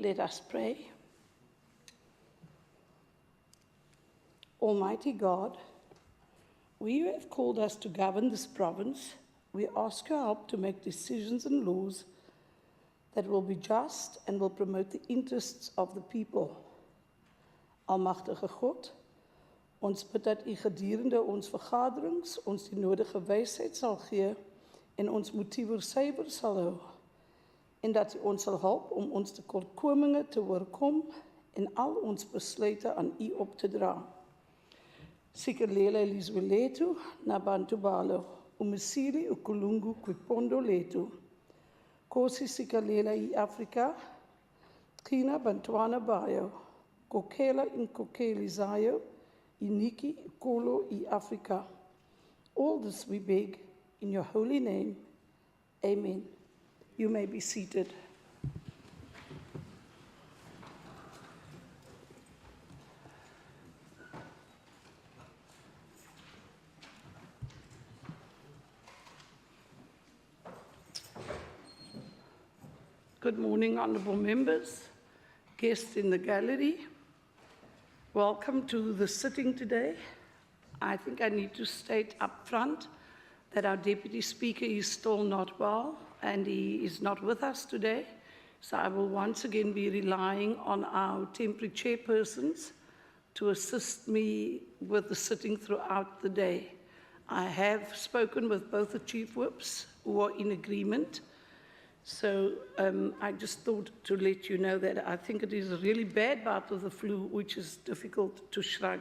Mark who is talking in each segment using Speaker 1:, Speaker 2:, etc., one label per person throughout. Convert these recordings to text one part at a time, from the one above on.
Speaker 1: Let us pray. Almighty God, we have called us to govern this province. We ask your help to make decisions and laws that will be just and will promote the interests of the people. Almagtige God, ons bid dat u gedurende ons vergaderings ons die nodige wysheid sal gee en ons motiewe suiwer sal hou, en dat u ons sal help om ons tekortkominge te oorkom en al ons besluite aan u op te dra. Sikelela Elizwelethu na bantu balo, umisili ukulungu kwipondo letu. Kosi sikalela i Afrika, kina bantwana bayo, kokela in kokeli zayo, iniki kolo i Afrika. All this we beg in your holy name. Amen. You may be seated. Good morning, honourable members, guests in the gallery. Welcome to the sitting today. I think I need to state up front that our Deputy Speaker is still not well and he is not with us today. So I will once again be relying on our temporary chairpersons to assist me with the sitting throughout the day. I have spoken with both the Chief Whips who are in agreement. So I just thought to let you know that I think it is a really bad bout of the flu, which is difficult to shrug.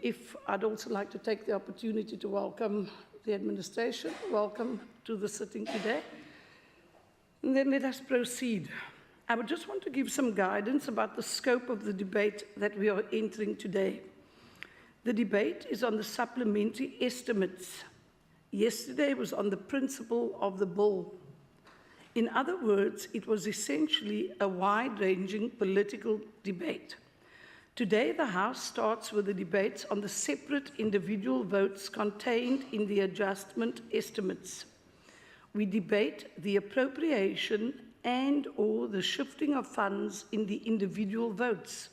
Speaker 1: If I'd also like to take the opportunity to welcome the administration. Welcome to the sitting today. And then let us proceed. I would just want to give some guidance about the scope of the debate that we are entering today. The debate is on the supplementary estimates. Yesterday was on the principle of the bill. In other words, it was essentially a wide-ranging political debate. Today, the House starts with the debates on the separate individual votes contained in the adjustment estimates. We debate the appropriation and/or the shifting of funds in the individual votes.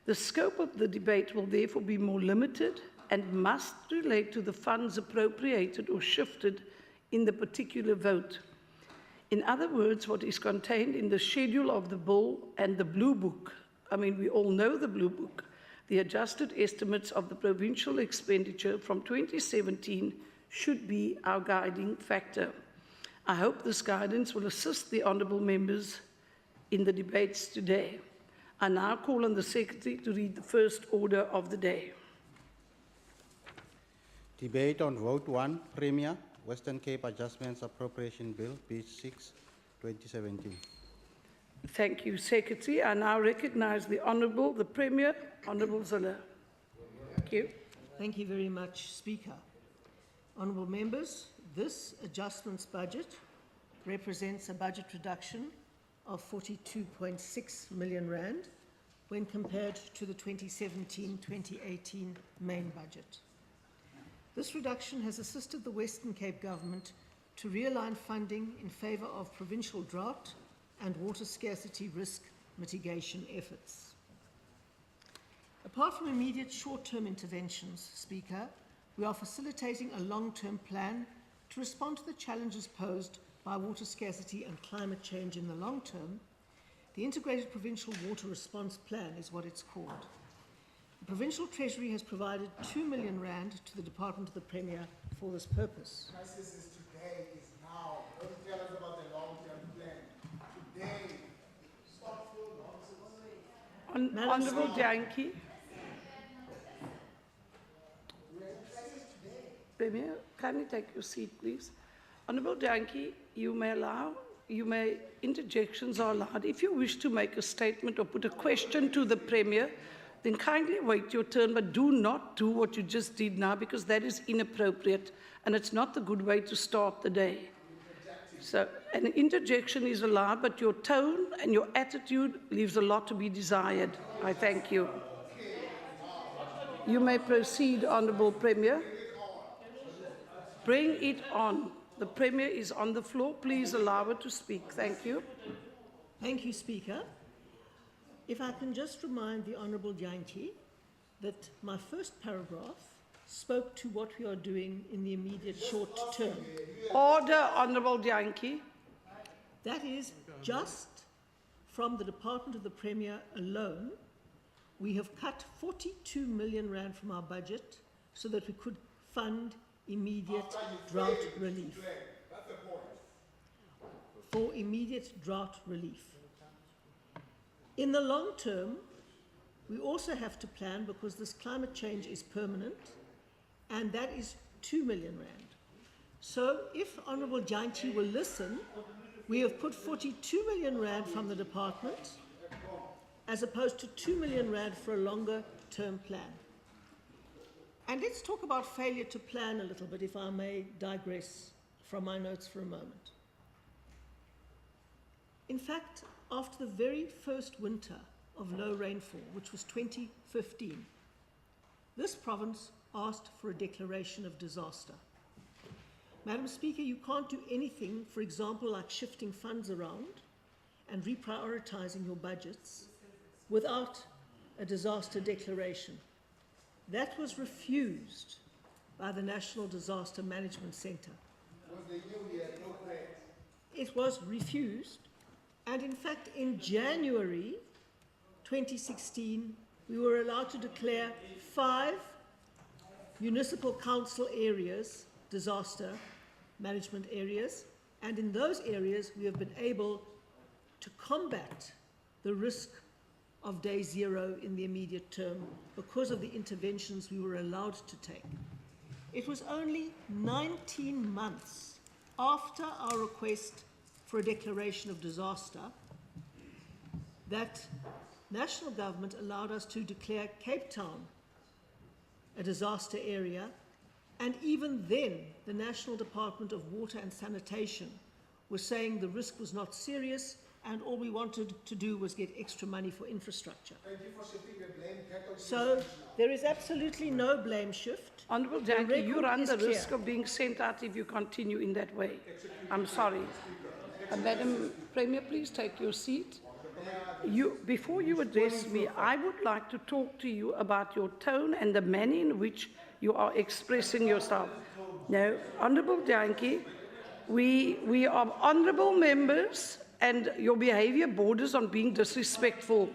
Speaker 1: The scope of the debate will therefore be more limited and must relate to the funds appropriated or shifted in the particular vote. In other words, what is contained in the schedule of the bill and the Blue Book, I mean, we all know the Blue Book, the adjusted estimates of the provincial expenditure from 2017 should be our guiding factor. I hope this guidance will assist the honourable members in the debates today. I now call on the Secretary to read the first order of the day.
Speaker 2: Debate on Vote 1, Premier, Western Cape Adjustments Appropriation Bill, page 6, 2017.
Speaker 1: Thank you, Secretary. I now recognise the Honourable, the Premier, Honourable Zille. Thank you.
Speaker 3: Thank you very much, Speaker. Honourable members, this adjustments budget represents a budget reduction of 42.6 million rand when compared to the 2017-2018 main budget. This reduction has assisted the Western Cape Government to realign funding in favour of provincial drought and water scarcity risk mitigation efforts. Apart from immediate short-term interventions, Speaker, we are facilitating a long-term plan to respond to the challenges posed by water scarcity and climate change in the long term. The Integrated Provincial Water Response Plan is what it's called. The Provincial Treasury has provided 2 million rand to the Department of the Premier for this purpose.
Speaker 4: Crisis is today, is now. Don't tell us about the long-term plan. Today. Stop for nonsense.
Speaker 1: Honourable Yankee. Premier, kindly take your seat, please. Honourable Yankee, interjections are allowed. If you wish to make a statement or put a question to the Premier, then kindly wait your turn, but do not do what you just did now, because that is inappropriate and it's not the good way to start the day. So an interjection is allowed, but your tone and your attitude leaves a lot to be desired. I thank you. You may proceed, Honourable Premier. Bring it on. The Premier is on the floor. Please allow her to speak. Thank you.
Speaker 3: Thank you, Speaker. If I can just remind the Honourable Yankee that my first paragraph spoke to what we are doing in the immediate short term.
Speaker 1: Order, Honourable Yankee.
Speaker 3: That is just from the Department of the Premier alone, we have cut 42 million rand from our budget so that we could fund immediate drought relief. For immediate drought relief. In the long term, we also have to plan, because this climate change is permanent, and that is 2 million rand. So if Honourable Janchi will listen, we have put 42 million rand from the department as opposed to 2 million rand for a longer term plan. And let's talk about failure to plan a little bit, if I may digress from my notes for a moment. In fact, after the very first winter of low rainfall, which was 2015, this province asked for a declaration of disaster. Madam Speaker, you can't do anything, for example, like shifting funds around and reprioritising your budgets without a disaster declaration. That was refused by the National Disaster Management Centre. It was refused, and in fact, in January 2016, we were allowed to declare 5 municipal council areas, disaster management areas, and in those areas we have been able to combat the risk of day zero in the immediate term because of the interventions we were allowed to take. It was only 19 months after our request for a declaration of disaster that national government allowed us to declare Cape Town a disaster area, and even then the National Department of Water and Sanitation was saying the risk was not serious and all we wanted to do was get extra money for infrastructure.
Speaker 4: Thank you for shifting the blame back on
Speaker 3: So there is absolutely no blame shift.
Speaker 1: Honourable
Speaker 3: The
Speaker 1: Janki, you
Speaker 3: record
Speaker 1: run
Speaker 3: is
Speaker 1: the
Speaker 3: clear.
Speaker 1: risk of being sent out if you continue in that way. I'm sorry. Madam Premier, please take your seat. Before you address me, I would like to talk to you about your tone and the manner in which you are expressing yourself. Now, Honourable Janki, we are honourable members and your behaviour borders on being disrespectful.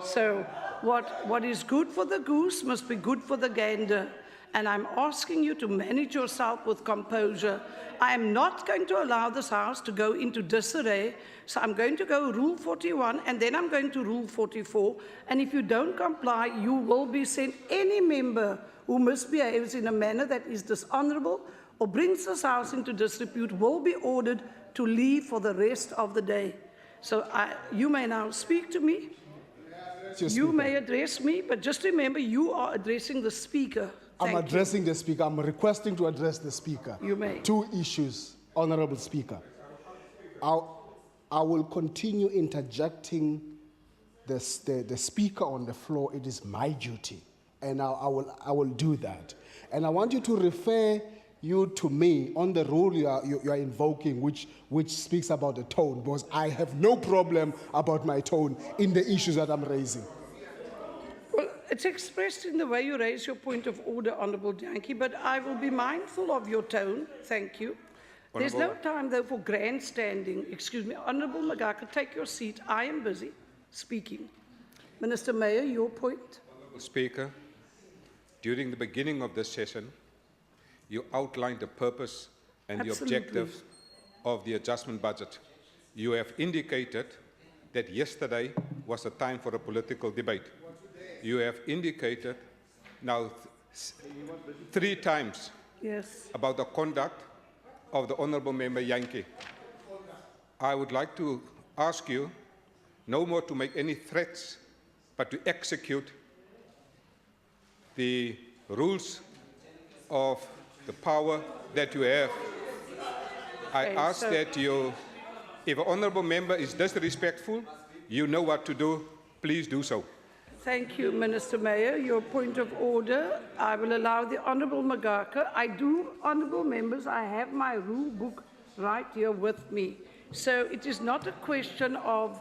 Speaker 1: So what is good for the goose must be good for the gander. And I'm asking you to manage yourself with composure. I am not going to allow this House to go into disarray, so I'm going to go Rule 41, and then I'm going to Rule 44, and if you don't comply, you will be sent. Any member who misbehaves in a manner that is dishonourable or brings this House into disrepute will be ordered to leave for the rest of the day. So you may now speak to me. You may address me, but just remember, you are addressing the Speaker.
Speaker 5: I'm addressing the Speaker. I'm requesting to address the Speaker.
Speaker 1: You may.
Speaker 5: 2 issues, Honourable Speaker. I will continue interjecting the Speaker on the floor. It is my duty, and I will do that. And I want you to refer you to me on the rule you are invoking, which speaks about the tone, because I have no problem about my tone in the issues that I'm raising.
Speaker 1: Well, it's expressed in the way you raise your point of order, Honourable Janki, but I will be mindful of your tone. Thank you. There's no time, though, for grandstanding. Excuse me. Honourable Magaka, take your seat. I am busy speaking. Minister Mayor, your point.
Speaker 6: Honourable Speaker, during the beginning of this session, you outlined the purpose and
Speaker 1: Absolutely.
Speaker 6: the objective of the adjustment budget. You have indicated that yesterday was a time for a political debate. You have indicated now 3 times about the conduct of the Honourable Member Yankee. I would like to ask you no more to make any threats, but to execute the rules of the power that you have. I ask that you, if an Honourable Member is disrespectful, you know what to do, please do so.
Speaker 1: Thank you, Minister Mayor. Your point of order. I will allow the Honourable Magaka. Honourable members, I have my rule book right here with me. So it is not a question of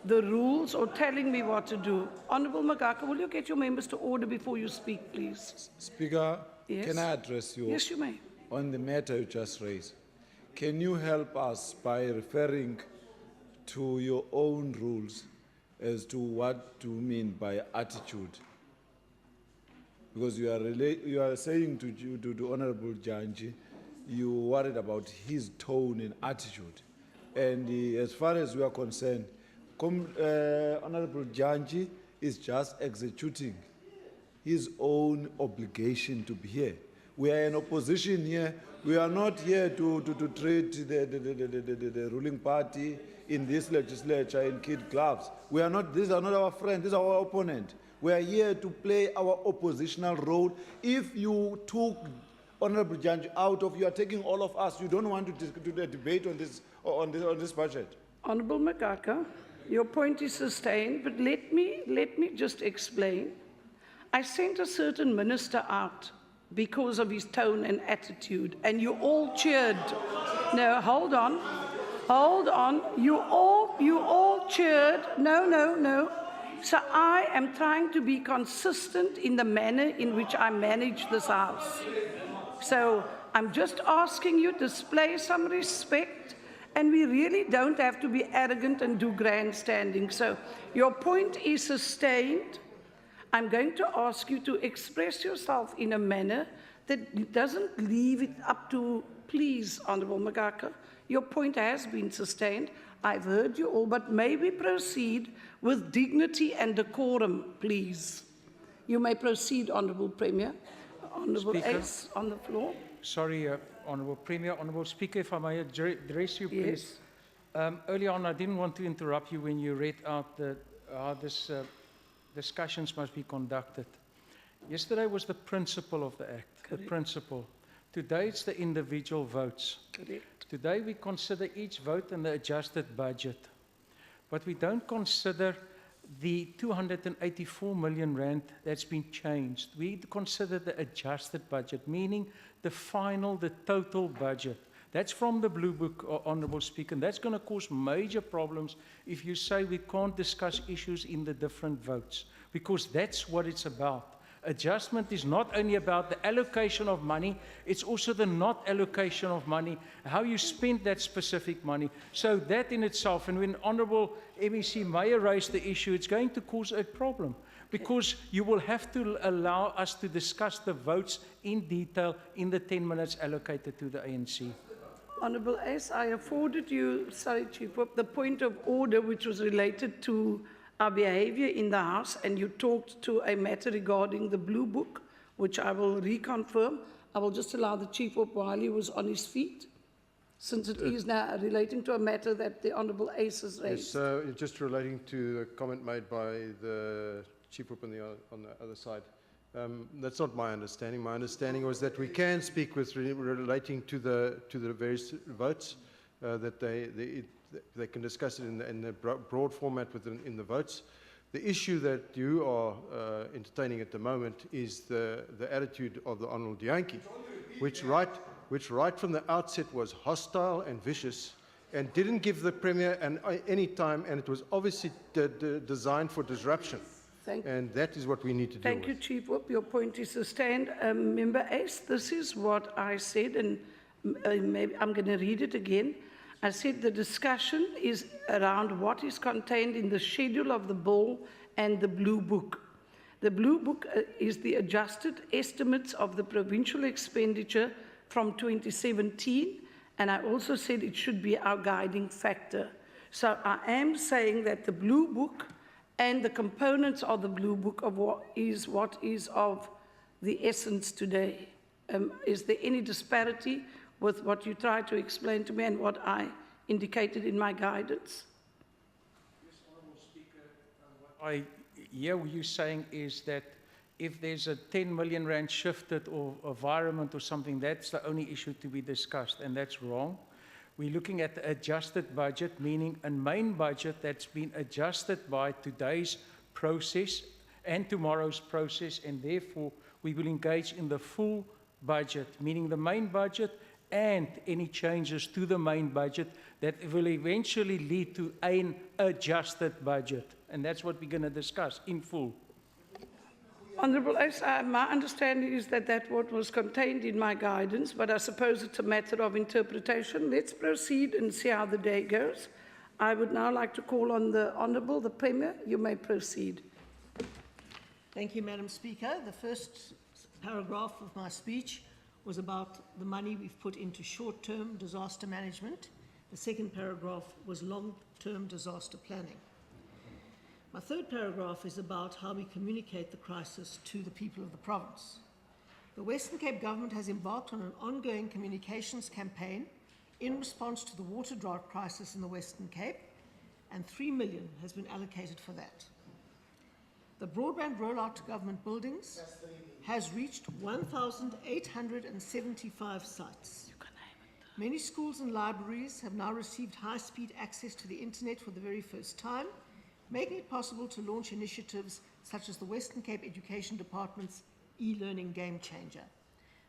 Speaker 1: the rules or telling me what to do. Honourable Magaka, will you get your members to order before you speak, please?
Speaker 7: Speaker,
Speaker 1: Yes.
Speaker 7: can I address you
Speaker 1: Yes, you may.
Speaker 7: on the matter you just raised? Can you help us by referring to your own rules as to what you mean by attitude? Because you are saying to Honorable Janji, you worried about his tone and attitude. And as far as we are concerned, Honorable Janji is just executing his own obligation to be here. We are in opposition here. We are not here to treat the ruling party in this legislature in kid gloves. We are not, these are not our friends, these are our opponent. We are here to play our oppositional role. If you took Honorable Janji out of, you are taking all of us. You don't want to do the debate on this budget.
Speaker 1: Honourable Magaka, your point is sustained, but let me just explain. I sent a certain minister out because of his tone and attitude, and you all cheered. No, hold on. You all cheered. No. So I am trying to be consistent in the manner in which I manage this house. So I'm just asking you to display some respect, and we really don't have to be arrogant and do grandstanding. So your point is sustained. I'm going to ask you to express yourself in a manner that doesn't leave it up to, please, Honourable Magaka. Your point has been sustained. I've heard you all, but maybe proceed with dignity and decorum, please. You may proceed, Honourable Premier. Honourable
Speaker 8: Speaker.
Speaker 1: Ace on the floor.
Speaker 8: Sorry, Honourable Premier. Honourable Speaker, if I may address you, please.
Speaker 1: Yes.
Speaker 8: Earlier on, I didn't want to interrupt you when you read out how this discussions must be conducted. Yesterday was the principle of the Act,
Speaker 1: Correct.
Speaker 8: the principle. Today it's the individual votes.
Speaker 1: Correct.
Speaker 8: Today we consider each vote in the adjusted budget, but we don't consider the 284 million rand that's been changed. We consider the adjusted budget, meaning the final, the total budget. That's from the Blue Book, Honourable Speaker, and that's going to cause major problems if you say we can't discuss issues in the different votes, because that's what it's about. Adjustment is not only about the allocation of money, it's also the not allocation of money, how you spend that specific money. So that in itself, and when Honourable MEC Meyer raised the issue, it's going to cause a problem, because you will have to allow us to discuss the votes in detail in the 10 minutes allocated to the ANC.
Speaker 1: Honourable Ace, I afforded you, sorry, Chief Whip, the point of order which was related to our behaviour in the House, and you talked to a matter regarding the Blue Book, which I will reconfirm. I will just allow the Chief Whip while he was on his feet, since it is now relating to a matter that the Honourable Ace has raised.
Speaker 9: Yes, just relating to the comment made by the Chief Whip on the other side. That's not my understanding. My understanding was that we can speak with relating to the various votes, that they can discuss it in the broad format in the votes. The issue that you are entertaining at the moment is the attitude of the Honourable Dianki, which right from the outset was hostile and vicious, and didn't give the Premier any time, and it was obviously designed for disruption. And that is what we need to do.
Speaker 1: Thank you, Chief Whip. Your point is sustained. Member Ace, this is what I said, and maybe I'm going to read it again. I said the discussion is around what is contained in the schedule of the bill and the Blue Book. The Blue Book is the adjusted estimates of the provincial expenditure from 2017, and I also said it should be our guiding factor. So I am saying that the Blue Book and the components of the Blue Book of what is of the essence today. Is there any disparity with what you tried to explain to me and what I indicated in my guidance?
Speaker 8: Yes, Honourable Speaker, what I hear you saying is that if there's a 10 million rand shifted or environment or something, that's the only issue to be discussed, and that's wrong. We're looking at the adjusted budget, meaning a main budget that's been adjusted by today's process and tomorrow's process, and therefore we will engage in the full budget, meaning the main budget and any changes to the main budget that will eventually lead to an adjusted budget. And that's what we're going to discuss in full.
Speaker 1: Honourable Ace, my understanding is that what was contained in my guidance, but I suppose it's a matter of interpretation. Let's proceed and see how the day goes. I would now like to call on the Honourable, the Premier. You may proceed.
Speaker 3: Thank you, Madam Speaker. The first paragraph of my speech was about the money we've put into short-term disaster management. The second paragraph was long-term disaster planning. My third paragraph is about how we communicate the crisis to the people of the province. The Western Cape government has embarked on an ongoing communications campaign in response to the water drought crisis in the Western Cape, and 3 million has been allocated for that. The broadband rollout to government buildings has reached 1,875 sites. Many schools and libraries have now received high-speed access to the internet for the very first time, making it possible to launch initiatives such as the Western Cape Education Department's e-learning game changer.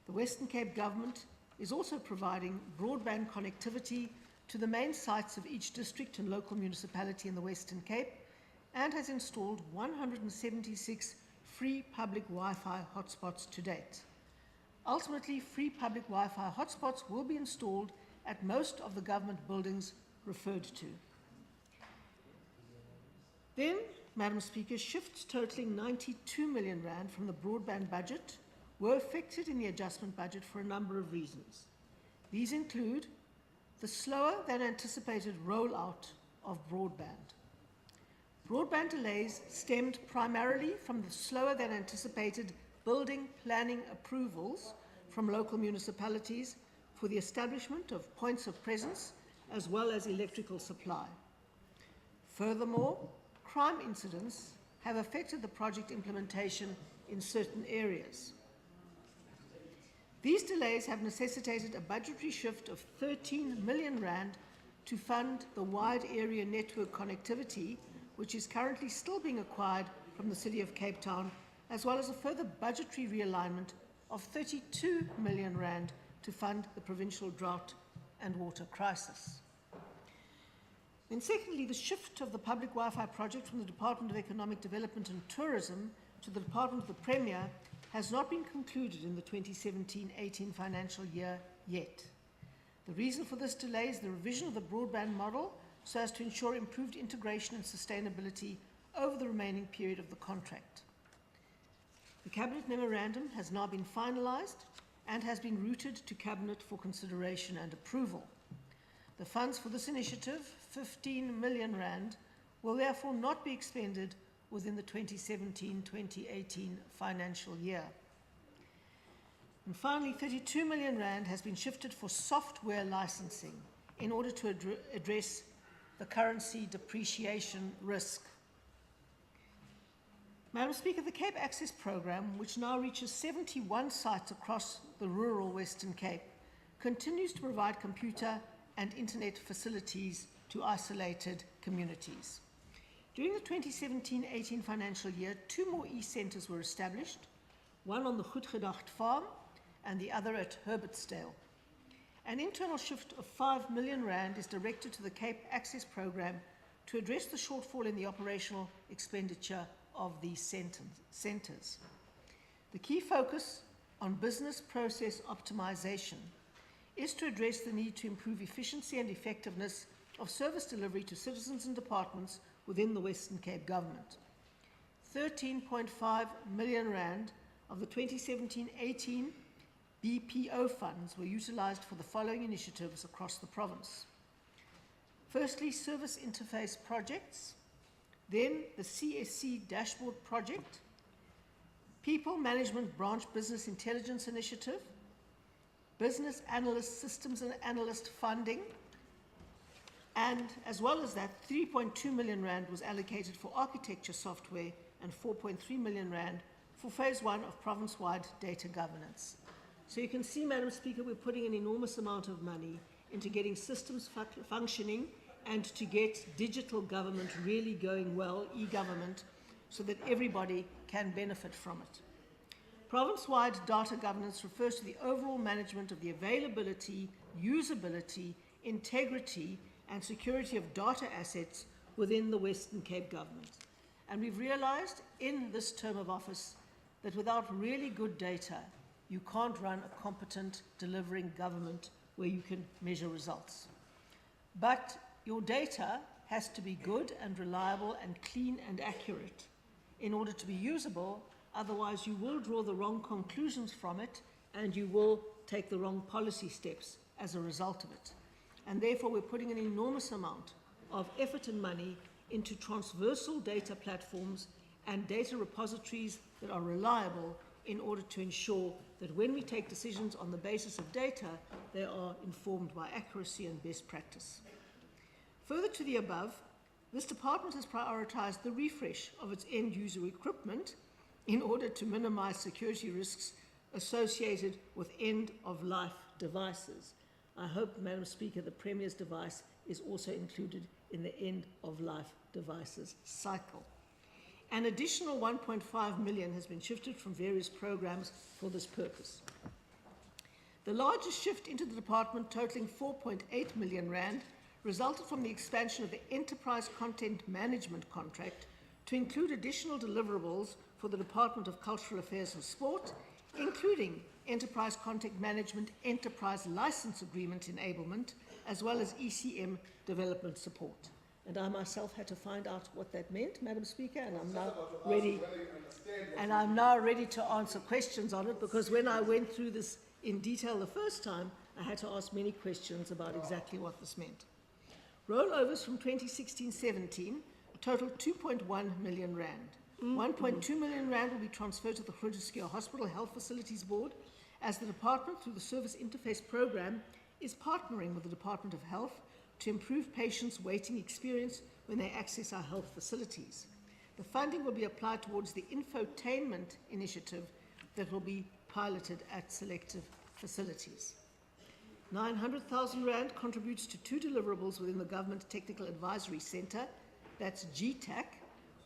Speaker 3: The Western Cape government is also providing broadband connectivity to the main sites of each district and local municipality in the Western Cape, and has installed 176 free public Wi-Fi hotspots to date. Ultimately, free public Wi-Fi hotspots will be installed at most of the government buildings referred to. Then, Madam Speaker, shifts totaling 92 million rand from the broadband budget were affected in the adjustment budget for a number of reasons. These include the slower than anticipated rollout of broadband. Broadband delays stemmed primarily from the slower than anticipated building planning approvals from local municipalities for the establishment of points of presence as well as electrical supply. Furthermore, crime incidents have affected the project implementation in certain areas. These delays have necessitated a budgetary shift of 13 million rand to fund the wide area network connectivity, which is currently still being acquired from the City of Cape Town, as well as a further budgetary realignment of 32 million rand to fund the provincial drought and water crisis. Then secondly, the shift of the public Wi-Fi project from the Department of Economic Development and Tourism to the Department of the Premier has not been concluded in the 2017-18 financial year yet. The reason for this delay is the revision of the broadband model so as to ensure improved integration and sustainability over the remaining period of the contract. The Cabinet memorandum has now been finalised and has been routed to Cabinet for consideration and approval. The funds for this initiative, 15 million rand, will therefore not be expended within the 2017-2018 financial year. And finally, 32 million rand has been shifted for software licensing in order to address the currency depreciation risk. Madam Speaker, the Cape Access Programme, which now reaches 71 sites across the rural Western Cape, continues to provide computer and internet facilities to isolated communities. During the 2017-18 financial year, 2 more e-centres were established, one on the Goedgedacht farm and the other at Herbertsdale. An internal shift of 5 million rand is directed to the Cape Access Programme to address the shortfall in the operational expenditure of these centres. The key focus on business process optimisation is to address the need to improve efficiency and effectiveness of service delivery to citizens and departments within the Western Cape Government. 13.5 million rand of the 2017-18 BPO funds were utilised for the following initiatives across the province. Firstly, service interface projects, then the CSC dashboard project, People Management Branch Business Intelligence Initiative, Business Analyst Systems and Analyst Funding, and as well as that, 3.2 million rand was allocated for architecture software and 4.3 million rand for phase 1 of province-wide data governance. So you can see, Madam Speaker, we're putting an enormous amount of money into getting systems functioning and to get digital government really going well, e-government, so that everybody can benefit from it. Province-wide data governance refers to the overall management of the availability, usability, integrity, and security of data assets within the Western Cape government. And we've realized in this term of office that without really good data, you can't run a competent delivering government where you can measure results. But your data has to be good and reliable and clean and accurate in order to be usable. Otherwise, you will draw the wrong conclusions from it and you will take the wrong policy steps as a result of it. And therefore, we're putting an enormous amount of effort and money into transversal data platforms and data repositories that are reliable in order to ensure that when we take decisions on the basis of data, they are informed by accuracy and best practice. Further to the above, this department has prioritized the refresh of its end-user equipment in order to minimize security risks associated with end-of-life devices. I hope, Madam Speaker, the Premier's device is also included in the end-of-life devices cycle. An additional 1.5 million has been shifted from various programs for this purpose. The largest shift into the department, totaling 4.8 million rand, resulted from the expansion of the Enterprise Content Management contract to include additional deliverables for the Department of Cultural Affairs and Sport, including Enterprise Content Management Enterprise License Agreement enablement, as well as ECM development support. And I myself had to find out what that meant, Madam Speaker, and I'm now ready to answer questions on it, because when I went through this in detail the first time, I had to ask many questions about exactly what this meant. Rollovers from 2016-17 totaled 2.1 million rand. 1.2 million rand will be transferred to the Groote Hospital Health Facilities Board, as the department, through the Service Interface Program, is partnering with the Department of Health to improve patients' waiting experience when they access our health facilities. The funding will be applied towards the infotainment initiative that will be piloted at selective facilities. 900,000 rand contributes to 2 deliverables within the Government Technical Advisory Centre, that's GTAC,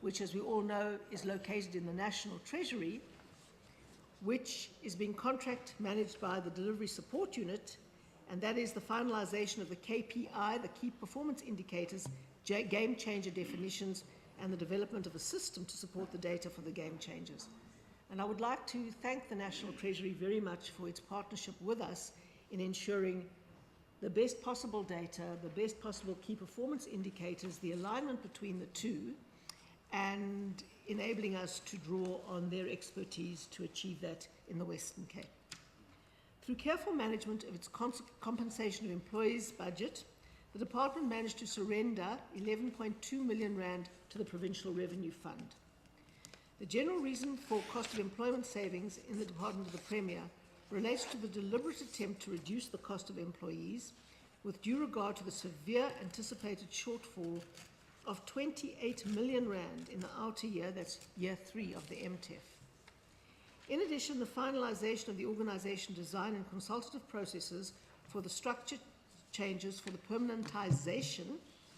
Speaker 3: which, as we all know, is located in the National Treasury, which is being contract managed by the Delivery Support Unit, and that is the finalization of the KPI, the Key Performance Indicators, game changer definitions, and the development of a system to support the data for the game changers. And I would like to thank the National Treasury very much for its partnership with us in ensuring the best possible data, the best possible key performance indicators, the alignment between the two, and enabling us to draw on their expertise to achieve that in the Western Cape. Through careful management of its compensation of employees' budget, the department managed to surrender 11.2 million rand to the Provincial Revenue Fund. The general reason for cost of employment savings in the Department of the Premier relates to the deliberate attempt to reduce the cost of employees with due regard to the severe anticipated shortfall of 28 million rand in the outer year, that's year 3 of the MTEF. In addition, the finalization of the organization design and consultative processes for the structure changes for the permanentization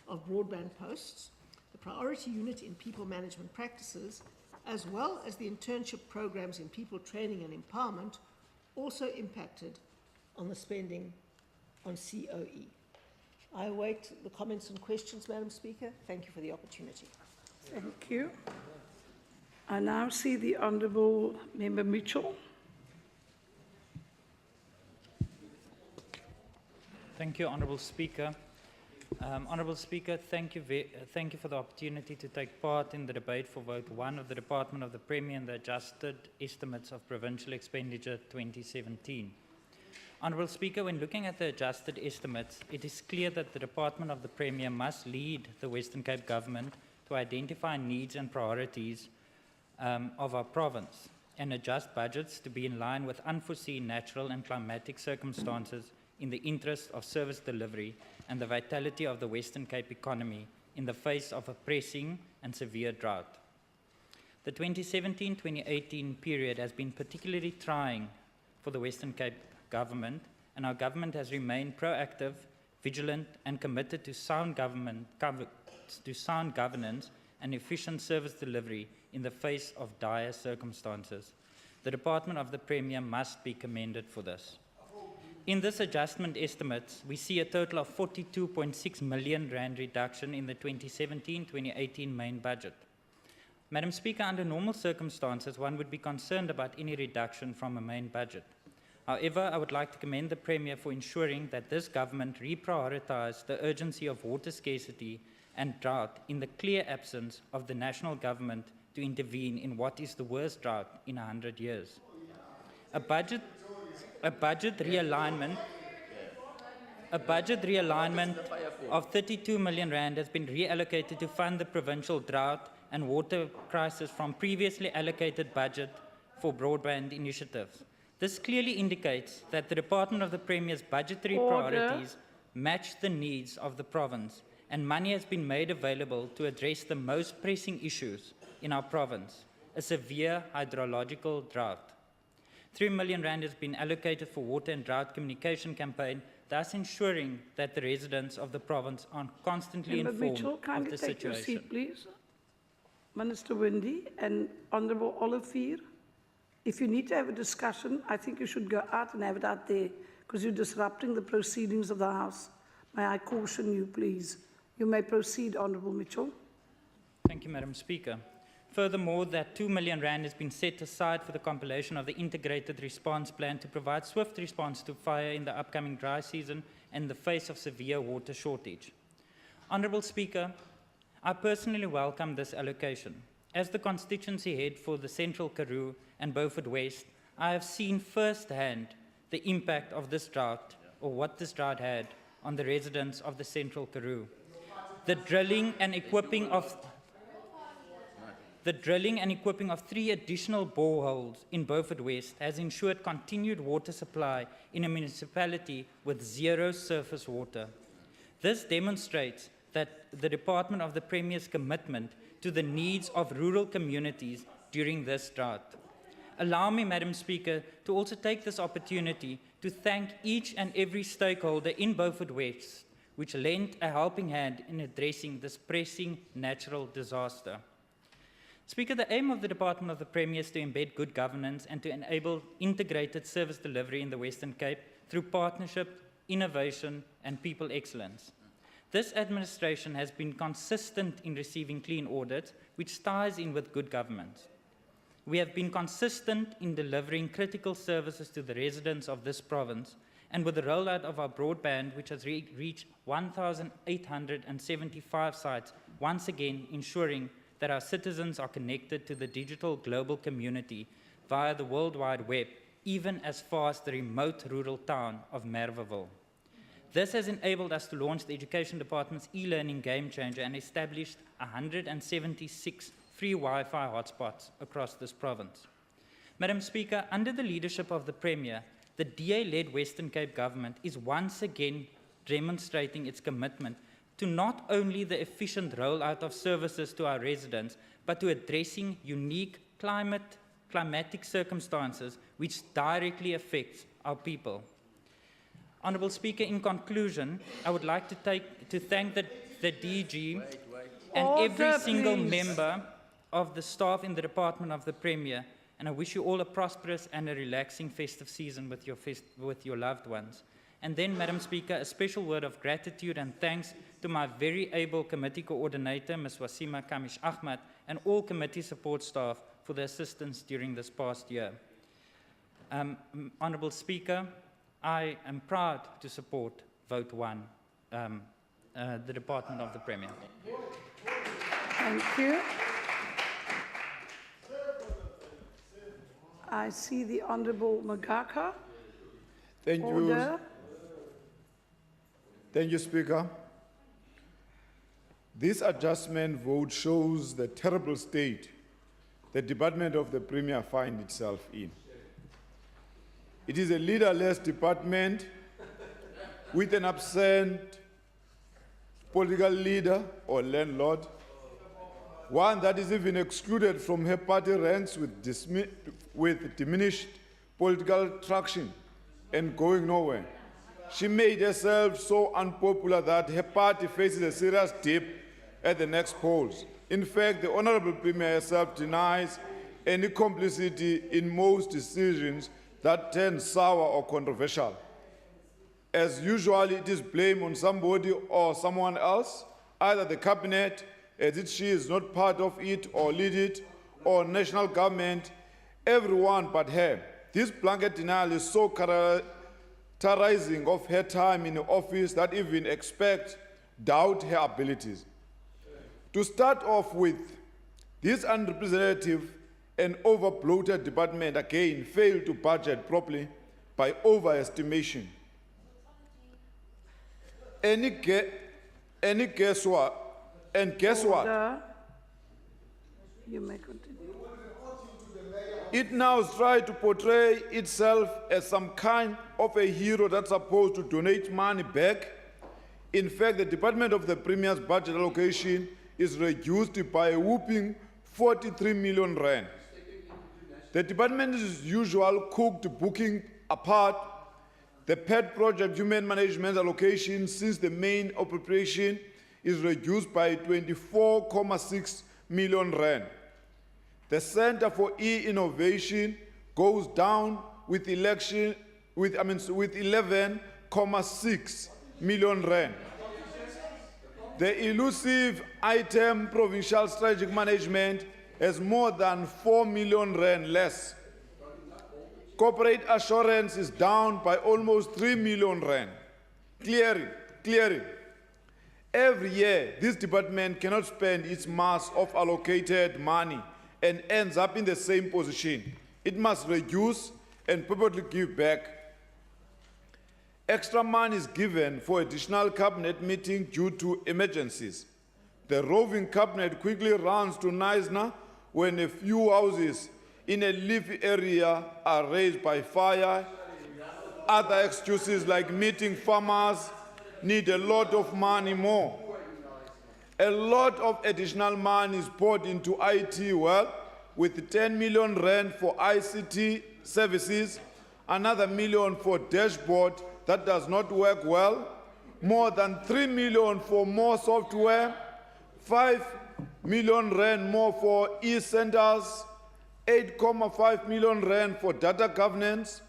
Speaker 3: of broadband posts, the priority unit in people management practices, as well as the internship programs in people training and empowerment, also impacted on the spending on COE. I await the comments and questions, Madam Speaker. Thank you for the opportunity.
Speaker 1: Thank you. I now see the Honourable Member Mitchell.
Speaker 10: Thank you, Honourable Speaker. Honourable Speaker, thank you for the opportunity to take part in the debate for Vote 1 of the Department of the Premier and the Adjusted Estimates of Provincial Expenditure 2017. Honourable Speaker, when looking at the adjusted estimates, it is clear that the Department of the Premier must lead the Western Cape Government to identify needs and priorities of our province and adjust budgets to be in line with unforeseen natural and climatic circumstances in the interest of service delivery and the vitality of the Western Cape economy in the face of a pressing and severe drought. The 2017-2018 period has been particularly trying for the Western Cape government, and our government has remained proactive, vigilant, and committed to sound governance and efficient service delivery in the face of dire circumstances. The Department of the Premier must be commended for this. In this adjustment estimates, we see a total of 42.6 million rand reduction in the 2017-2018 main budget. Madam Speaker, under normal circumstances, one would be concerned about any reduction from a main budget. However, I would like to commend the Premier for ensuring that this government reprioritised the urgency of water scarcity and drought in the clear absence of the national government to intervene in what is the worst drought in 100 years. A budget realignment of 32 million rand has been reallocated to fund the provincial drought and water crisis from previously allocated budget for broadband initiatives. This clearly indicates that the Department of the Premier's budgetary priorities match the needs of the province, and money has been made available to address the most pressing issues in our province, a severe hydrological drought. 3 million rand has been allocated for water and drought communication campaign, thus ensuring that the residents of the province are constantly
Speaker 1: Member
Speaker 10: informed
Speaker 1: Mitchell,
Speaker 10: of
Speaker 1: kindly
Speaker 10: the
Speaker 1: take your
Speaker 10: situation.
Speaker 1: seat, please. Minister Windy and Honourable Olivier, if you need to have a discussion, I think you should go out and have it out there, because you're disrupting the proceedings of the House. May I caution you, please? You may proceed, Honourable Mitchell.
Speaker 10: Thank you, Madam Speaker. Furthermore, that 2 million rand has been set aside for the compilation of the integrated response plan to provide swift response to fire in the upcoming dry season and in the face of severe water shortage. Honourable Speaker, I personally welcome this allocation. As the constituency head for the Central Karoo and Beaufort West, I have seen firsthand the impact of this drought, or what this drought had, on the residents of the Central Karoo. The drilling and equipping of 3 additional boreholes in Beaufort West has ensured continued water supply in a municipality with zero surface water. This demonstrates that the Department of the Premier's commitment to the needs of rural communities during this drought. Allow me, Madam Speaker, to also take this opportunity to thank each and every stakeholder in Beaufort West which lent a helping hand in addressing this pressing natural disaster. Speaker, the aim of the Department of the Premier is to embed good governance and to enable integrated service delivery in the Western Cape through partnership, innovation, and people excellence. This administration has been consistent in receiving clean audits, which ties in with good governance. We have been consistent in delivering critical services to the residents of this province, and with the rollout of our broadband, which has reached 1,875 sites, once again ensuring that our citizens are connected to the digital global community via the World Wide Web, even as far as the remote rural town of Merweville. This has enabled us to launch the Education Department's e-learning game changer and established 176 free Wi-Fi hotspots across this province. Madam Speaker, under the leadership of the Premier, the DA-led Western Cape government is once again demonstrating its commitment to not only the efficient rollout of services to our residents, but to addressing unique climatic circumstances which directly affect our people. Honourable Speaker, in conclusion, I would like to thank the DG and every single member of the staff in the Department of the Premier, and I wish you all a prosperous and a relaxing festive season with your loved ones. And then, Madam Speaker, a special word of gratitude and thanks to my very able committee coordinator, Ms. Wasima Kamish Ahmad, and all committee support staff for the assistance during this past year. Honourable Speaker, I am proud to support Vote 1, the Department of the Premier.
Speaker 1: Thank you. I see the Honourable Magaka.
Speaker 7: Thank you.
Speaker 1: Order.
Speaker 7: Thank you, Speaker. This adjustment vote shows the terrible state the Department of the Premier finds itself in. It is a leaderless department with an absent political leader or landlord, one that is even excluded from her party ranks with diminished political traction and going nowhere. She made herself so unpopular that her party faces a serious dip at the next polls. In fact, the Honourable Premier herself denies any complicity in most decisions that turn sour or controversial. As usual, it is blame on somebody or someone else, either the cabinet, as if she is not part of it or lead it, or national government, everyone but her. This blanket denial is so characterizing of her time in the office that even experts doubt her abilities. To start off with, this unrepresentative and over-bloated department again failed to budget properly by overestimation. And guess what?
Speaker 1: Order. You may continue.
Speaker 7: It now tries to portray itself as some kind of a hero that's supposed to donate money back. In fact, the Department of the Premier's budget allocation is reduced by a whooping 43 million rand. The department's usual cooked booking apart, the pet project human management allocation since the main appropriation is reduced by 24.6 million rand. The Center for E-Innovation goes down with 11.6 million rand. The elusive item Provincial Strategic Management has more than 4 million rand less. Corporate assurance is down by almost 3 million rand. Clearing. Every year, this department cannot spend its mass of allocated money and ends up in the same position. It must reduce and purposely give back. Extra money is given for additional cabinet meeting due to emergencies. The roving cabinet quickly runs to Neisner when a few houses in a leafy area are razed by fire. Other excuses like meeting farmers need a lot of money more. A lot of additional money is poured into IT, with 10 million rand for ICT services, another million for dashboard that does not work well, more than 3 million for more software, 5 million rand more for e-centers, 8.5 million rand for data governance,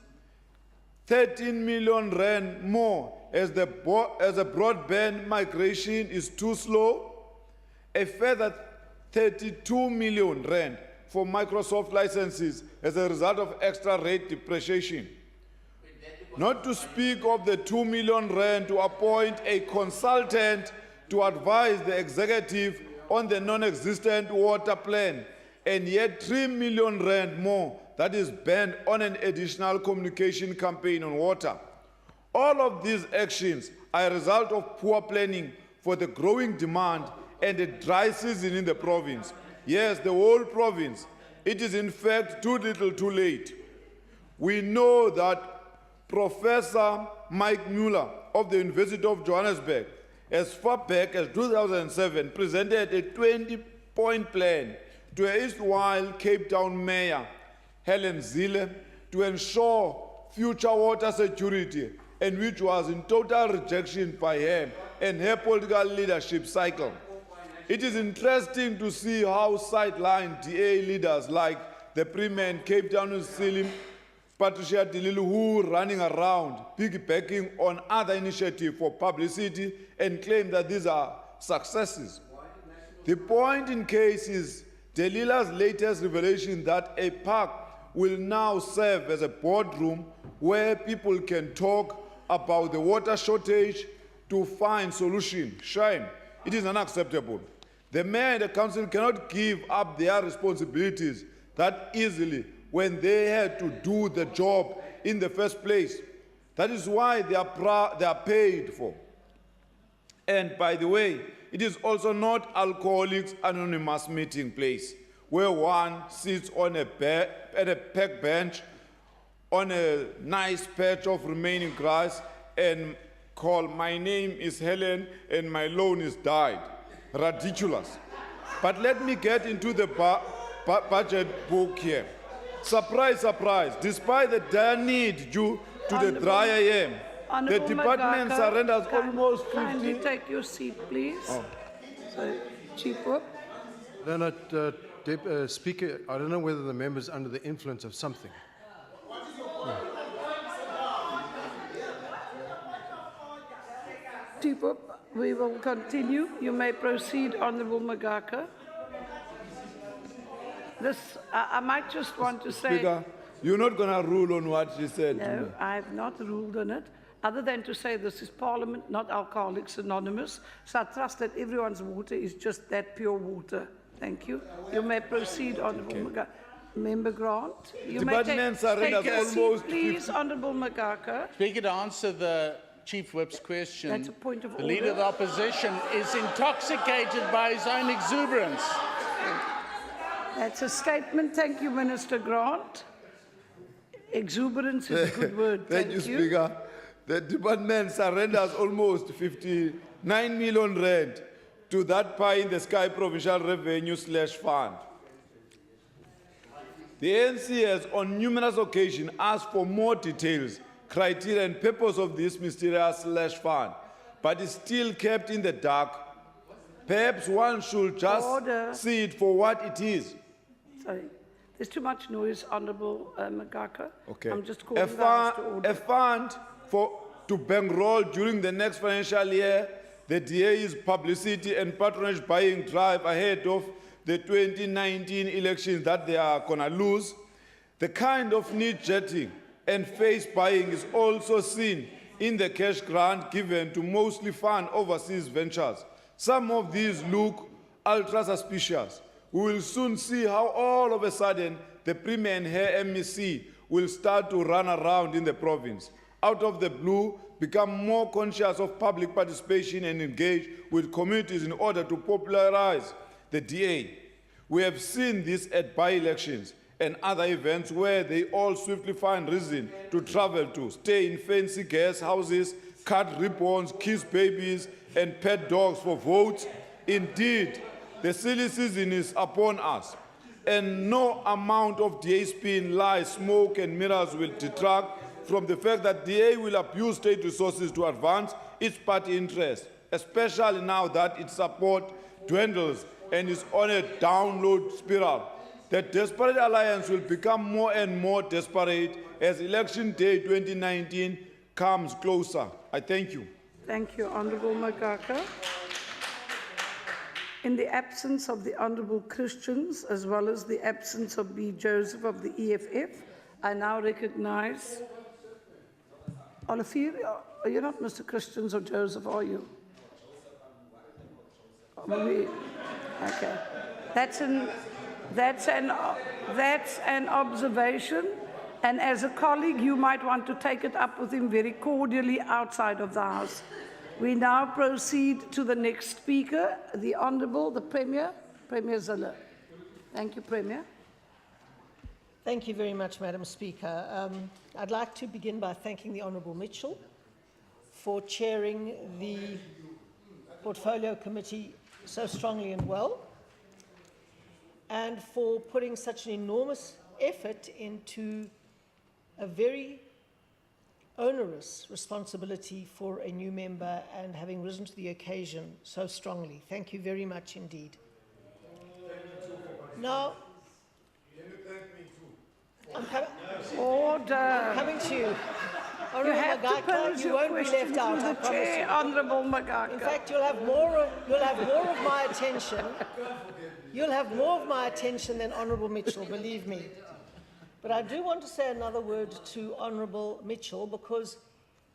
Speaker 7: 13 million rand more as the broadband migration is too slow, a further 32 million rand for Microsoft licenses as a result of extra rate depreciation. Not to speak of the 2 million rand to appoint a consultant to advise the executive on the non-existent water plan, and yet 3 million rand more that is spent on an additional communication campaign on water. All of these actions are a result of poor planning for the growing demand and a dry season in the province. Yes, the whole province. It is in fact too little too late. We know that Professor Mike Muller of the University of Johannesburg, as far back as 2007, presented a 20-point plan to a erstwhile Cape Town Mayor, Helen Zille, to ensure future water security, and which was in total rejection by her and her political leadership cycle. It is interesting to see how sidelined DA leaders like the Premier and Cape Town Selim, Patricia de Lille, who running around piggybacking on other initiatives for publicity and claim that these are successes. The point in case is Delila's latest revelation that a park will now serve as a boardroom where people can talk about the water shortage to find solution. Shame. It is unacceptable. The mayor and the council cannot give up their responsibilities that easily when they had to do the job in the first place. That is why they are paid for. And by the way, it is also not Alcoholics Anonymous meeting place where one sits on at a park bench on a nice patch of remaining grass and call, "My name is Helen and my loan is died." Ridiculous. But let me get into the budget book here. Surprise, surprise, despite the dire need due to the dry AM, the department surrenders almost 50...
Speaker 1: Kindly take your seat, please. So, Chief Whip.
Speaker 9: Leonard, Speaker, I don't know whether the member's under the influence of something.
Speaker 1: Chief Whip, we will continue. You may proceed, Honourable Magaka. I might just want to say...
Speaker 7: Speaker, you're not going to rule on what she said to me.
Speaker 1: No, I have not ruled on it, other than to say this is Parliament, not Alcoholics Anonymous. So I trust that everyone's water is just that pure water. Thank you. You may proceed, Honourable Magaka. Member Grant. You may take a seat, please, Honourable Magaka.
Speaker 11: Speaker, to answer the Chief Whip's question,
Speaker 1: That's a point of
Speaker 11: the Leader of the Opposition is intoxicated by his own exuberance.
Speaker 1: That's a statement. Thank you, Minister Grant. Exuberance is a good word.
Speaker 7: Thank you, Speaker. The department surrenders almost 59 million rand to that pie in the sky provincial revenue / fund. The ANC has on numerous occasions asked for more details, criteria and purpose of this mysterious / fund, but is still kept in the dark. Perhaps one should just see it for what it is.
Speaker 1: Sorry. There's too much noise, Honourable Magaka.
Speaker 7: Okay.
Speaker 1: I'm just calling the House to order.
Speaker 7: A fund to bankroll during the next financial year the DA's publicity and patronage buying drive ahead of the 2019 elections that they are going to lose. The kind of need-jetting and face buying is also seen in the cash grant given to mostly fund overseas ventures. Some of these look ultra-suspicious. We will soon see how all of a sudden the Premier and her MEC will start to run around in the province. Out of the blue, become more conscious of public participation and engage with communities in order to popularize the DA. We have seen this at by-elections and other events where they all swiftly find reason to travel to, stay in fancy guest houses, cut ribbons, kiss babies, and pet dogs for votes. Indeed, the silly season is upon us, and no amount of DA spin, lies, smoke, and mirrors will detract from the fact that DA will abuse state resources to advance its party interests, especially now that its support dwindles and is on a downward spiral. The desperate alliance will become more and more desperate as election day 2019 comes closer. I thank you.
Speaker 1: Thank you, Honourable Magaka. In the absence of the Honourable Christians, as well as the absence of B. Joseph of the EFF, I now recognise Olivier. Are you not Mr. Christians or Joseph, are you? Okay. That's an observation, and as a colleague, you might want to take it up with him very cordially outside of the House. We now proceed to the next speaker, the Honourable, the Premier Zille. Thank you, Premier.
Speaker 3: Thank you very much, Madam Speaker. I'd like to begin by thanking the Honourable Mitchell for chairing the Portfolio Committee so strongly and well, and for putting such an enormous effort into a very onerous responsibility for a new member and having risen to the occasion so strongly. Thank you very much indeed. Now, I'm coming to you.
Speaker 1: You have to pose your question to the chair, Honourable Magaka.
Speaker 3: In fact, you'll have more of my attention. You'll have more of my attention than Honourable Mitchell, believe me. But I do want to say another word to Honourable Mitchell, because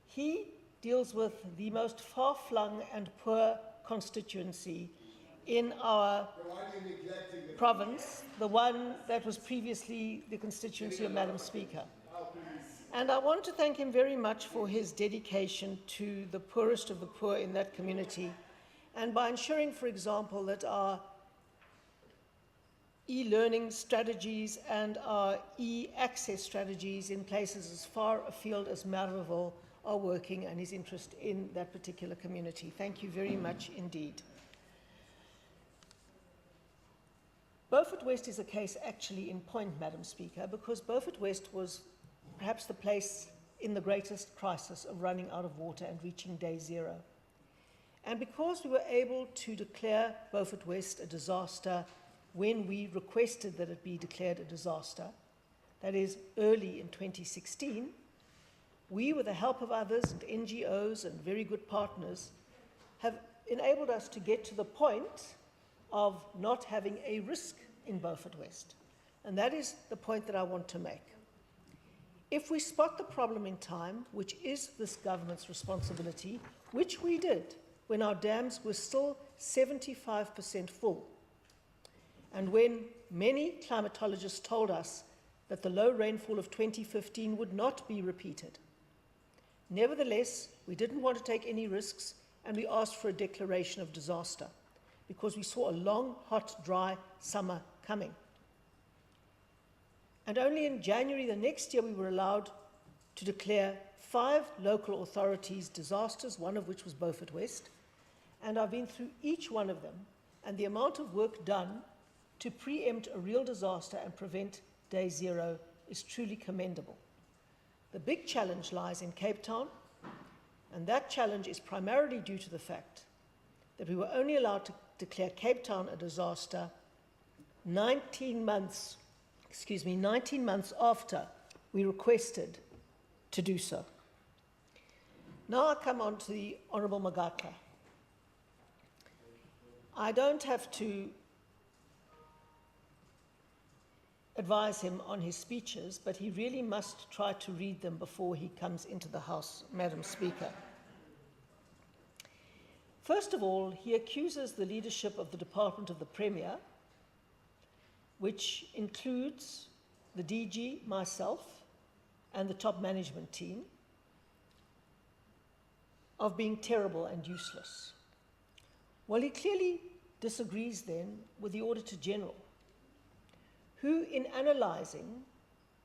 Speaker 3: he deals with the most far-flung and poor constituency in our province, the one that was previously the constituency of Madam Speaker. And I want to thank him very much for his dedication to the poorest of the poor in that community, and by ensuring, for example, that our e-learning strategies and our e-access strategies in places as far afield as Mariville are working, and his interest in that particular community. Thank you very much indeed. Beaufort West is a case actually in point, Madam Speaker, because Beaufort West was perhaps the place in the greatest crisis of running out of water and reaching day zero. And because we were able to declare Beaufort West a disaster when we requested that it be declared a disaster, that is early in 2016, we, with the help of others and NGOs and very good partners, have enabled us to get to the point of not having a risk in Beaufort West. And that is the point that I want to make. If we spot the problem in time, which is this government's responsibility, which we did when our dams were still 75% full, and when many climatologists told us that the low rainfall of 2015 would not be repeated. Nevertheless, we didn't want to take any risks, and we asked for a declaration of disaster because we saw a long, hot, dry summer coming. And only in January the next year we were allowed to declare 5 local authorities disasters, one of which was Beaufort West. And I've been through each one of them, and the amount of work done to preempt a real disaster and prevent day zero is truly commendable. The big challenge lies in Cape Town, and that challenge is primarily due to the fact that we were only allowed to declare Cape Town a disaster 19 months after we requested to do so. Now I come on to the Honourable Magatla. I don't have to advise him on his speeches, but he really must try to read them before he comes into the House, Madam Speaker. First of all, he accuses the leadership of the Department of the Premier, which includes the DG, myself, and the top management team, of being terrible and useless. Well, he clearly disagrees then with the Auditor General, who, in analysing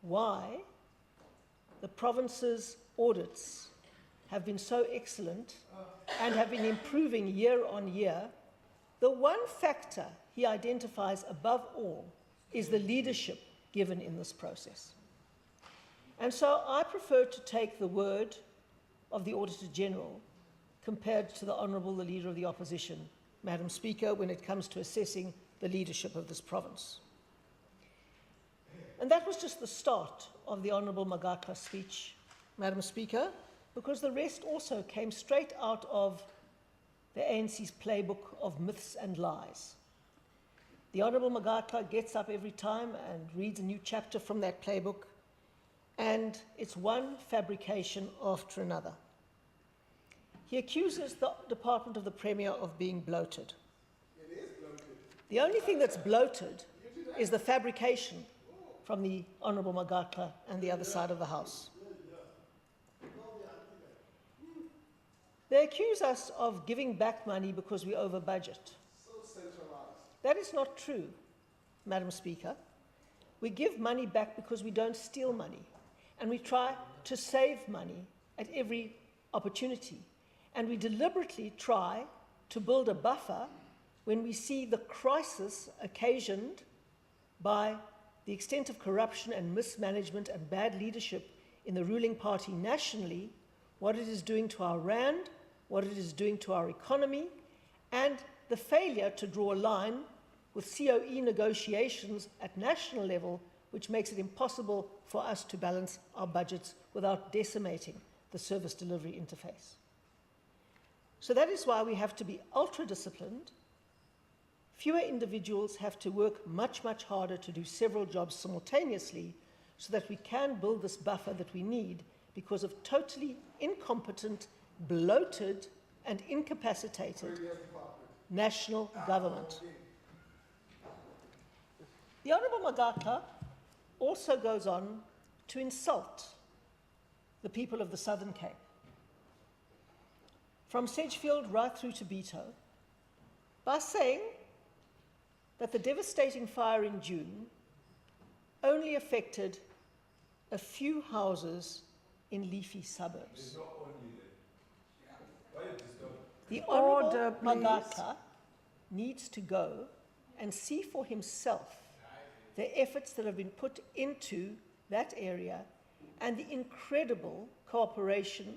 Speaker 3: why the province's audits have been so excellent and have been improving year on year, the one factor he identifies above all is the leadership given in this process. And so I prefer to take the word of the Auditor General compared to the Honourable, the Leader of the Opposition, Madam Speaker, when it comes to assessing the leadership of this province. And that was just the start of the Honourable Magatla's speech, Madam Speaker, because the rest also came straight out of the ANC's playbook of myths and lies. The Honourable Magatla gets up every time and reads a new chapter from that playbook, and it's one fabrication after another. He accuses the Department of the Premier of being bloated. It is bloated. The only thing that's bloated is the fabrication from the Honourable Magatla and the other side of the House. They accuse us of giving back money because we over budget. That is not true, Madam Speaker. We give money back because we don't steal money, and we try to save money at every opportunity. And we deliberately try to build a buffer when we see the crisis occasioned by the extent of corruption and mismanagement and bad leadership in the ruling party nationally, what it is doing to our rand, what it is doing to our economy, and the failure to draw a line with COE negotiations at national level, which makes it impossible for us to balance our budgets without decimating the service delivery interface. So that is why we have to be ultra-disciplined. Fewer individuals have to work much, much harder to do several jobs simultaneously so that we can build this buffer that we need because of totally incompetent, bloated, and incapacitated national government. The Honourable Magatla also goes on to insult the people of the Southern Cape, from Sedgefield right through to Beto, by saying that the devastating fire in June only affected a few houses in leafy suburbs. The Honourable Magatla needs to go and see for himself the efforts that have been put into that area and the incredible cooperation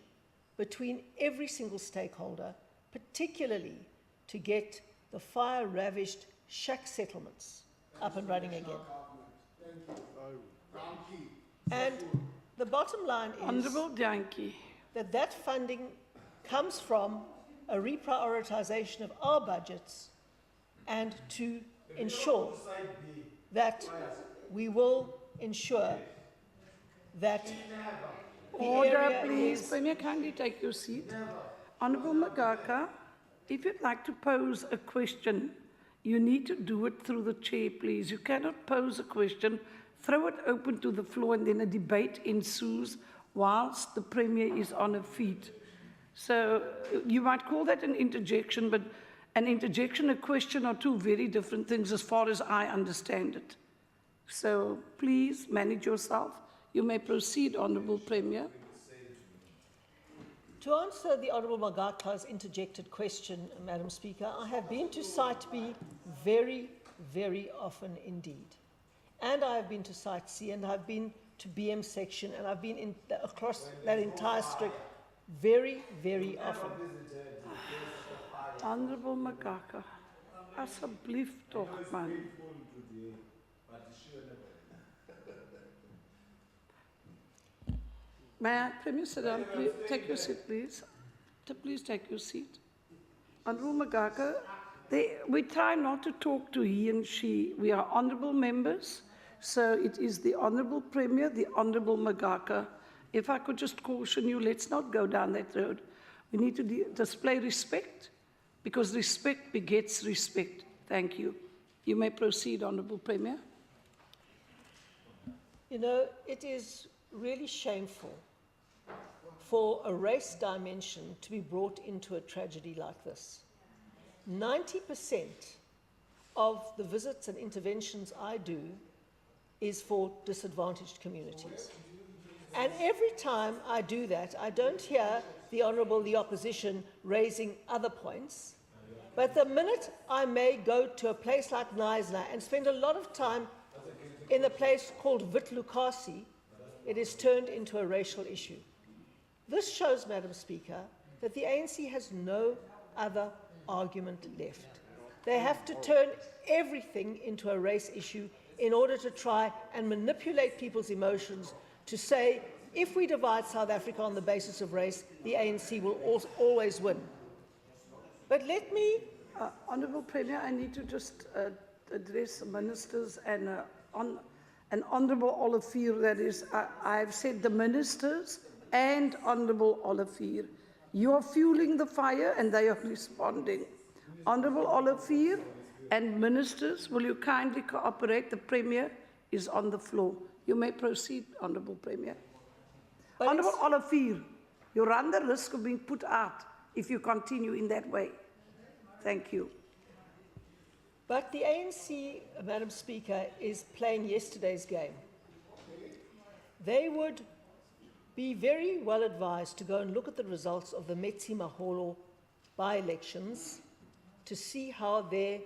Speaker 3: between every single stakeholder, particularly to get the fire-ravaged shack settlements up and running again. And the bottom line is
Speaker 1: Honourable Dankie.
Speaker 3: that funding comes from a reprioritization of our budgets and to ensure that we will ensure that the
Speaker 1: Order,
Speaker 3: area
Speaker 1: please.
Speaker 3: is...
Speaker 1: Premier, kindly take your seat. Honourable Magaka, if you'd like to pose a question, you need to do it through the chair, please. You cannot pose a question, throw it open to the floor, and then a debate ensues whilst the Premier is on her feet. So you might call that an interjection, but an interjection, a question are two very different things as far as I understand it. So please manage yourself. You may proceed, Honourable Premier.
Speaker 3: To answer the Honourable Magaka's interjected question, Madam Speaker, I have been to Site B very, very often indeed. And I have been to Site C, and I've been to BM section, and I've been across that entire strip very, very often.
Speaker 1: Honourable Magaka, asseblief toch, man. May I, Premier, sit down, please? Take your seat, please. Please take your seat. Honourable Magaka, we try not to talk to he and she. We are honourable members, so it is the Honourable Premier, the Honourable Magaka. If I could just caution you, let's not go down that road. We need to display respect, because respect begets respect. Thank you. You may proceed, Honourable Premier.
Speaker 3: You know, it is really shameful for a race dimension to be brought into a tragedy like this. 90% of the visits and interventions I do is for disadvantaged communities. And every time I do that, I don't hear the opposition raising other points. But the minute I may go to a place like Knysna and spend a lot of time in a place called Witlukasi, it is turned into a racial issue. This shows, Madam Speaker, that the ANC has no other argument left. They have to turn everything into a race issue in order to try and manipulate people's emotions to say, if we divide South Africa on the basis of race, the ANC will always win. But let me...
Speaker 1: Honourable Premier, I need to just address ministers and Honourable Olivier, that is, I have said the ministers and Honourable Olivier. You are fueling the fire and they are responding. Honourable Olivier and ministers, will you kindly cooperate? The Premier is on the floor. You may proceed, Honourable Premier.
Speaker 3: But
Speaker 1: Honourable Olivier, you run the risk of being put out if you continue in that way. Thank you.
Speaker 3: But the ANC, Madam Speaker, is playing yesterday's game. They would be very well advised to go and look at the results of the Metsi Maholo by-elections to see how their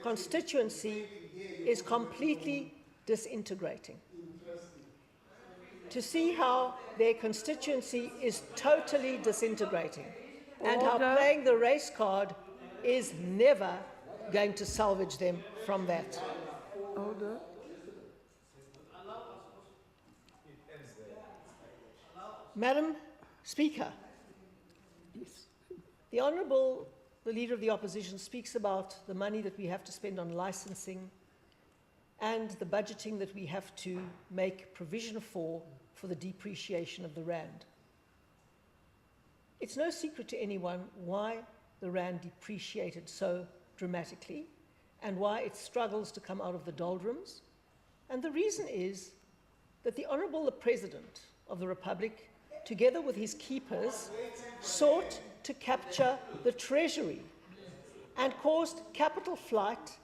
Speaker 3: constituency is completely disintegrating. To see how their constituency is totally disintegrating. And how playing the race card is never going to salvage them from that.
Speaker 1: Order.
Speaker 3: Madam Speaker, the Honourable, the Leader of the Opposition, speaks about the money that we have to spend on licensing and the budgeting that we have to make provision for the depreciation of the rand. It's no secret to anyone why the rand depreciated so dramatically and why it struggles to come out of the doldrums. And the reason is that the Honourable the President of the Republic, together with his keepers, sought to capture the treasury and caused capital flight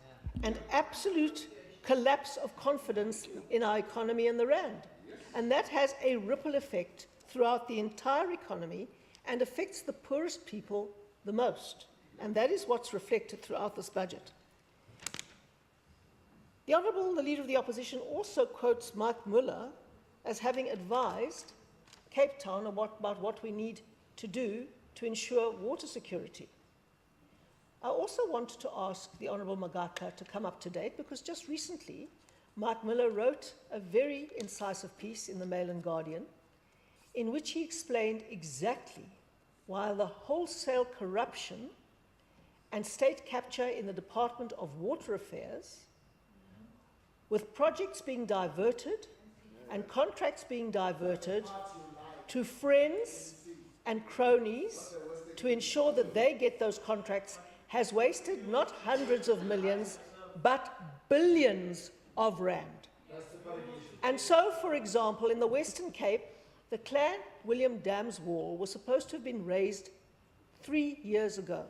Speaker 3: and absolute collapse of confidence in our economy and the rand. And that has a ripple effect throughout the entire economy and affects the poorest people the most. And that is what's reflected throughout this budget. The Honourable, the Leader of the Opposition, also quotes Mike Muller as having advised Cape Town about what we need to do to ensure water security. I also want to ask the Honourable Magaka to come up to date, because just recently, Mike Miller wrote a very incisive piece in the Mail and Guardian in which he explained exactly why the wholesale corruption and state capture in the Department of Water Affairs, with projects being diverted and contracts being diverted to friends and cronies to ensure that they get those contracts, has wasted not hundreds of millions, but billions of rand. And so, for example, in the Western Cape, the Clan William Dam's wall was supposed to have been raised 3 years ago.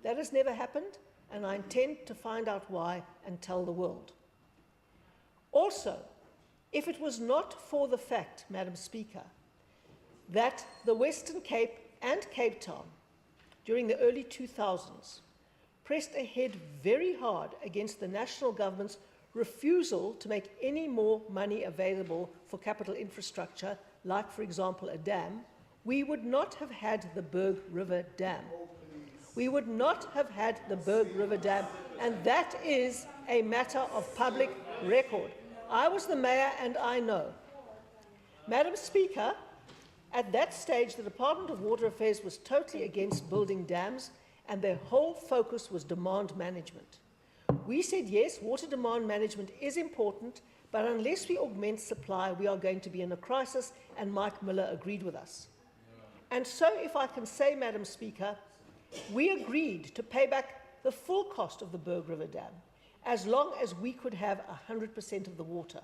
Speaker 3: That has never happened, and I intend to find out why and tell the world. Also, if it was not for the fact, Madam Speaker, that the Western Cape and Cape Town during the early 2000s pressed ahead very hard against the national government's refusal to make any more money available for capital infrastructure, like, for example, a dam, we would not have had the Berg River Dam. We would not have had the Berg River Dam, and that is a matter of public record. I was the mayor and I know. Madam Speaker, at that stage, the Department of Water Affairs was totally against building dams, and their whole focus was demand management. We said, yes, water demand management is important, but unless we augment supply, we are going to be in a crisis, and Mike Miller agreed with us. And so, if I can say, Madam Speaker, we agreed to pay back the full cost of the Berg River Dam, as long as we could have 100% of the water,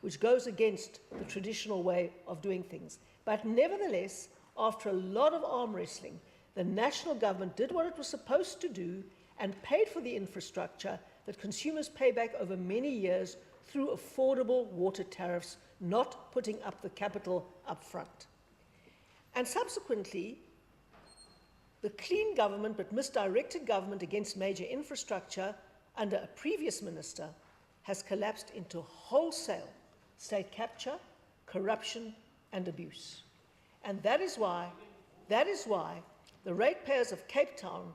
Speaker 3: which goes against the traditional way of doing things. But nevertheless, after a lot of arm wrestling, the national government did what it was supposed to do and paid for the infrastructure that consumers pay back over many years through affordable water tariffs, not putting up the capital up front. And subsequently, the clean government but misdirected government against major infrastructure under a previous minister has collapsed into wholesale state capture, corruption and abuse. And that is why the ratepayers of Cape Town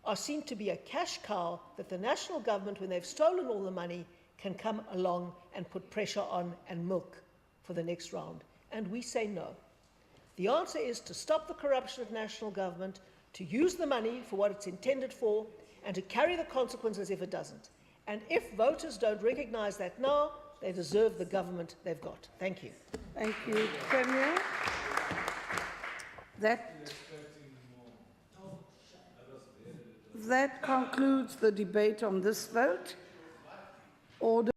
Speaker 3: are seen to be a cash cow that the national government, when they've stolen all the money, can come along and put pressure on and milk for the next round. And we say no. The answer is to stop the corruption of national government, to use the money for what it's intended for, and to carry the consequences if it doesn't. And if voters don't recognise that now, they deserve the government they've got. Thank you.
Speaker 1: Thank you, Premier. That concludes the debate on this vote. Order.